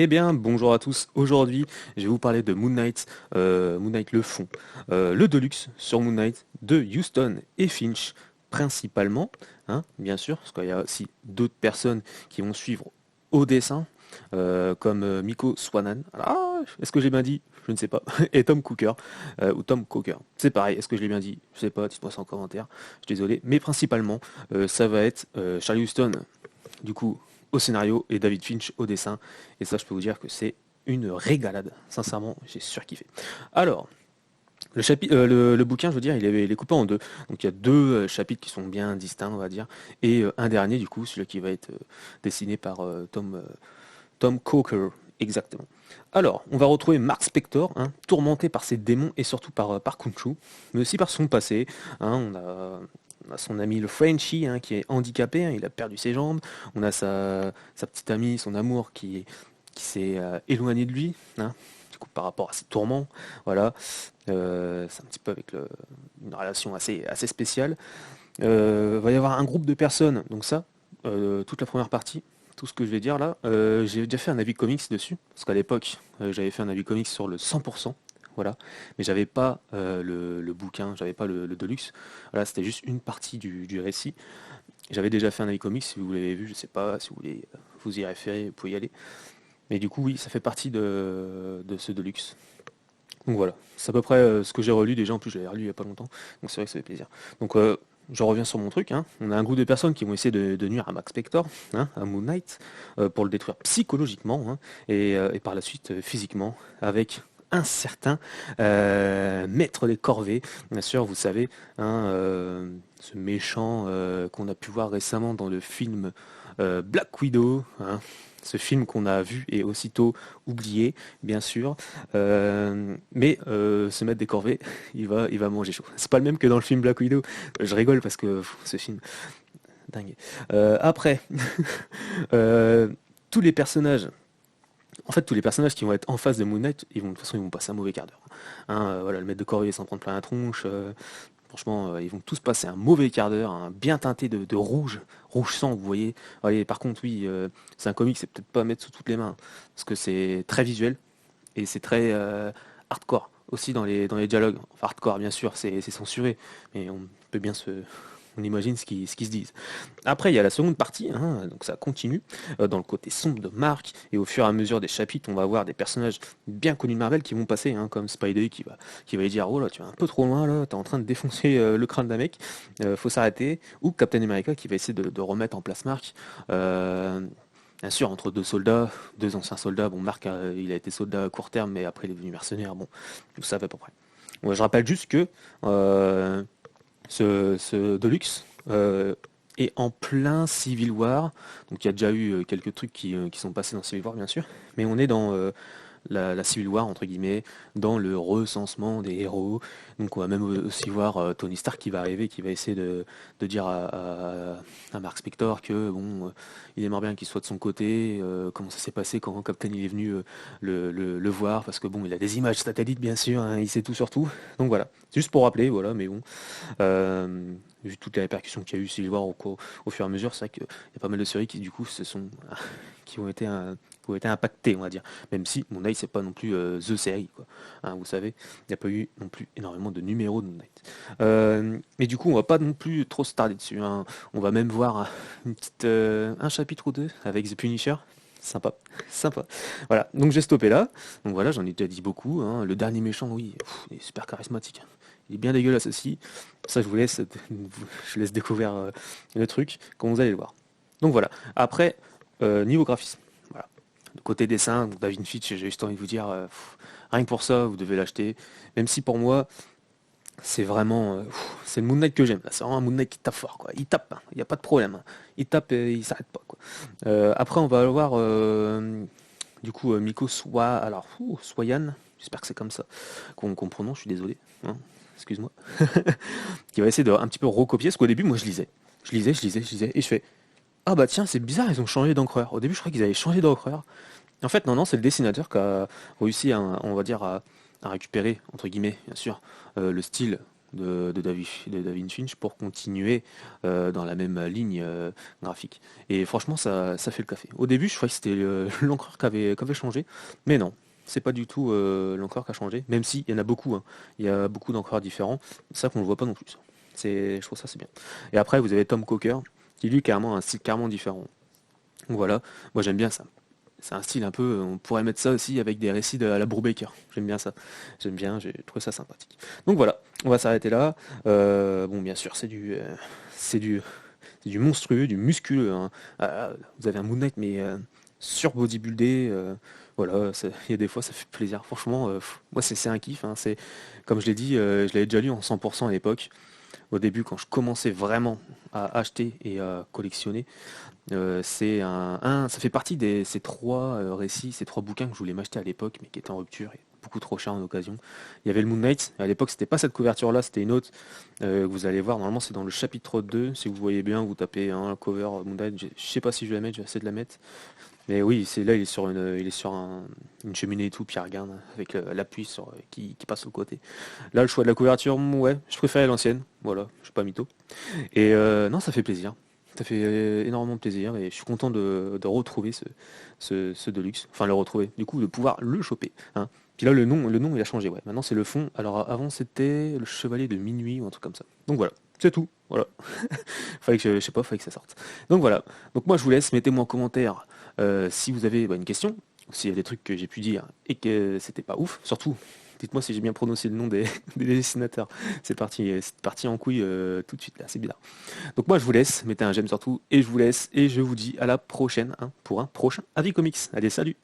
Eh bien, bonjour à tous. Aujourd'hui, je vais vous parler de Moon Knight, Moon Knight le fond, le Deluxe sur Moon Knight, de Houston et Finch, principalement, hein, bien sûr, parce qu'il y a aussi d'autres personnes qui vont suivre au dessin, comme Miko Swanan. Ah, est-ce que j'ai bien dit? Je ne sais pas. Et Tom Cooker, ou Tom Coker. C'est pareil, est-ce que je l'ai bien dit? Je sais pas, dites-moi ça en commentaire. Je suis désolé. Mais principalement, ça va être Charlie Houston du coup au scénario et David Finch au dessin. Et ça, je peux vous dire que c'est une régalade. Sincèrement, j'ai surkiffé. Alors, le bouquin, je veux dire, il est coupé en deux. Donc il y a deux chapitres qui sont bien distincts, on va dire, et un dernier, du coup, celui qui va être dessiné par Tom Coker, exactement. Alors, on va retrouver Mark Spector, hein, tourmenté par ses démons et surtout par Khonshu, mais aussi par son passé. Hein, on a son ami le Frenchie, hein, qui est handicapé, hein, il a perdu ses jambes. On a sa petite amie, son amour qui s'est éloigné de lui, hein, du coup, par rapport à ses tourments. Voilà. C'est un petit peu avec une relation assez spéciale. Va y avoir un groupe de personnes, donc ça, toute la première partie, tout ce que je vais dire là, j'ai déjà fait un avis comics dessus, parce qu'à l'époque, j'avais fait un avis comics sur le 100%, voilà, mais j'avais pas le bouquin, j'avais pas le Deluxe, voilà, c'était juste une partie du récit. J'avais déjà fait un avis comics, si vous l'avez vu, je sais pas, si vous voulez vous y référer, vous pouvez y aller. Mais du coup, oui, ça fait partie de ce Deluxe. Donc voilà, c'est à peu près ce que j'ai relu déjà, en plus j'avais relu il y a pas longtemps, donc c'est vrai que ça fait plaisir. Donc je reviens sur mon truc, hein. On a un groupe de personnes qui vont essayer de nuire à Max Spector, hein, à Moon Knight, pour le détruire psychologiquement, hein, et par la suite physiquement, avec un certain maître des corvées, bien sûr, vous savez, hein, ce méchant qu'on a pu voir récemment dans le film Black Widow, hein, ce film qu'on a vu et aussitôt oublié, bien sûr. Mais se mettre des corvées, il va manger chaud. C'est pas le même que dans le film Black Widow. Je rigole parce que ce film, dingue. Après, euh, tous les personnages, en fait, tous les personnages qui vont être en face de Moon Knight, de toute façon, ils vont passer un mauvais quart d'heure. Hein, voilà, le maître de corvée s'en prendre plein la tronche. Franchement, ils vont tous passer un mauvais quart d'heure, hein, bien teinté de rouge, rouge sang, vous voyez. Allez, par contre, oui, c'est un comic, c'est peut-être pas à mettre sous toutes les mains, parce que c'est très visuel et c'est très hardcore aussi dans les dialogues. Enfin, hardcore, bien sûr, c'est censuré, mais on peut bien on imagine ce qu'ils se disent. Après, il y a la seconde partie, hein, donc ça continue dans le côté sombre de Mark, et au fur et à mesure des chapitres, on va avoir des personnages bien connus de Marvel qui vont passer, hein, comme Spidey qui va lui dire: oh là, tu vas un peu trop loin, là, t'es en train de défoncer le crâne d'un mec, faut s'arrêter, ou Captain America qui va essayer de remettre en place Mark. Euh, Bien sûr, entre deux soldats, deux anciens soldats. Bon, Marc, il a été soldat à court terme, mais après il est devenu mercenaire. Bon, vous savez à peu près. Ouais, je rappelle juste que euh, ce Deluxe est en plein Civil War. Donc il y a déjà eu quelques trucs qui sont passés dans Civil War, bien sûr. Mais on est dans la Civil War, entre guillemets, dans le recensement des héros. Donc on va même aussi voir Tony Stark qui va arriver, qui va essayer de dire à Mark Spector que bon, il aimerait bien qu'il soit de son côté, comment ça s'est passé quand Captain il est venu le voir, parce que bon, il a des images satellites bien sûr, hein, il sait tout sur tout. Donc voilà, c'est juste pour rappeler, voilà, mais bon, vu toutes les répercussions qu'il y a eu Civil War au fur et à mesure, c'est vrai qu'il y a pas mal de séries qui du coup qui ont été impactées, on va dire. Même si Moon Knight c'est pas non plus the série, quoi. Hein, vous savez, il n'y a pas eu non plus énormément de numéros de Moon Knight. Mais du coup, on va pas non plus trop se tarder dessus, hein. On va même voir un chapitre ou deux avec The Punisher. Sympa, sympa. Voilà, donc j'ai stoppé là. Donc voilà, j'en ai déjà dit beaucoup, hein. Le dernier méchant, oui, il est super charismatique, hein. Il est bien dégueulasse aussi. Ça, je vous laisse, je laisse découvrir le truc quand vous allez le voir. Donc voilà. Après, niveau graphisme, voilà. Côté dessin, donc David Fitch, j'ai juste envie de vous dire, rien que pour ça, vous devez l'acheter. Même si pour moi, c'est vraiment, c'est le Moon Knight que j'aime. Là, c'est vraiment un Moon Knight qui tape fort, quoi. Il tape, hein. Il n'y a pas de problème, hein. Il tape et il s'arrête pas, quoi. Après, on va avoir du coup Miko Swayan, j'espère que c'est comme ça qu'on prononce, je suis désolé, hein. Excuse-moi, qui va essayer de un petit peu recopier, parce qu'au début, moi je lisais, et je fais: ah bah tiens, c'est bizarre, ils ont changé d'encreur. Au début, je crois qu'ils avaient changé d'encreur. En fait, non, non, c'est le dessinateur qui a réussi, on va dire, à récupérer, entre guillemets, bien sûr, le style. de David Finch pour continuer dans la même ligne graphique. Et franchement, ça fait le café. Au début, je croyais que c'était l'encreur qui avait changé, mais non. C'est pas du tout l'encreur qui a changé, même s'il y en a beaucoup, hein. Il y a beaucoup d'encreurs différents, c'est ça qu'on ne voit pas non plus. Je trouve ça c'est bien. Et après, vous avez Tom Coker, qui lui, carrément, a un style carrément différent. Donc voilà, moi j'aime bien ça. C'est un style un peu, on pourrait mettre ça aussi avec des récits à la Brubaker. J'aime bien ça. J'aime bien, j'ai trouvé ça sympathique. Donc voilà, on va s'arrêter là. Bon, bien sûr, c'est du, c'est du monstrueux, du musculeux, hein. Vous avez un Moon Knight, mais sur bodybuildé. Voilà, il y a des fois, ça fait plaisir. Franchement, moi, c'est un kiff, hein. Comme je l'ai dit, je l'avais déjà lu en 100% à l'époque. Au début, quand je commençais vraiment à acheter et à collectionner. Ça fait partie de ces trois récits, ces trois bouquins que je voulais m'acheter à l'époque, mais qui étaient en rupture et beaucoup trop cher en occasion. Il y avait le Moon Knight, à l'époque c'était pas cette couverture-là, c'était une autre que vous allez voir, normalement c'est dans le chapitre 2, si vous voyez bien, vous tapez un cover Moon Knight, je sais pas si je vais la mettre, je vais essayer de la mettre. Mais oui, c'est là, il est sur une cheminée et tout, puis il regarde avec l'appui qui passe au côté. Là, le choix de la couverture, ouais, je préférais l'ancienne, voilà, je suis pas mytho. Et non, ça fait plaisir. Ça fait énormément plaisir et je suis content de retrouver ce Deluxe. Enfin, le retrouver. Du coup, de pouvoir le choper, hein. Puis là, le nom, il a changé. Ouais. Maintenant, c'est le fond. Alors, avant, c'était le Chevalier de Minuit ou un truc comme ça. Donc voilà, c'est tout. Voilà. Je sais pas, fallait que ça sorte. Donc voilà. Donc moi, je vous laisse. Mettez-moi en commentaire si vous avez une question, ou s'il y a des trucs que j'ai pu dire et que c'était pas ouf. Surtout, dites-moi si j'ai bien prononcé le nom des, des dessinateurs. C'est parti en couille tout de suite là. C'est bizarre. Donc moi je vous laisse, mettez un j'aime surtout, et je vous laisse, et je vous dis à la prochaine, hein, pour un prochain Avis Comics. Allez, salut!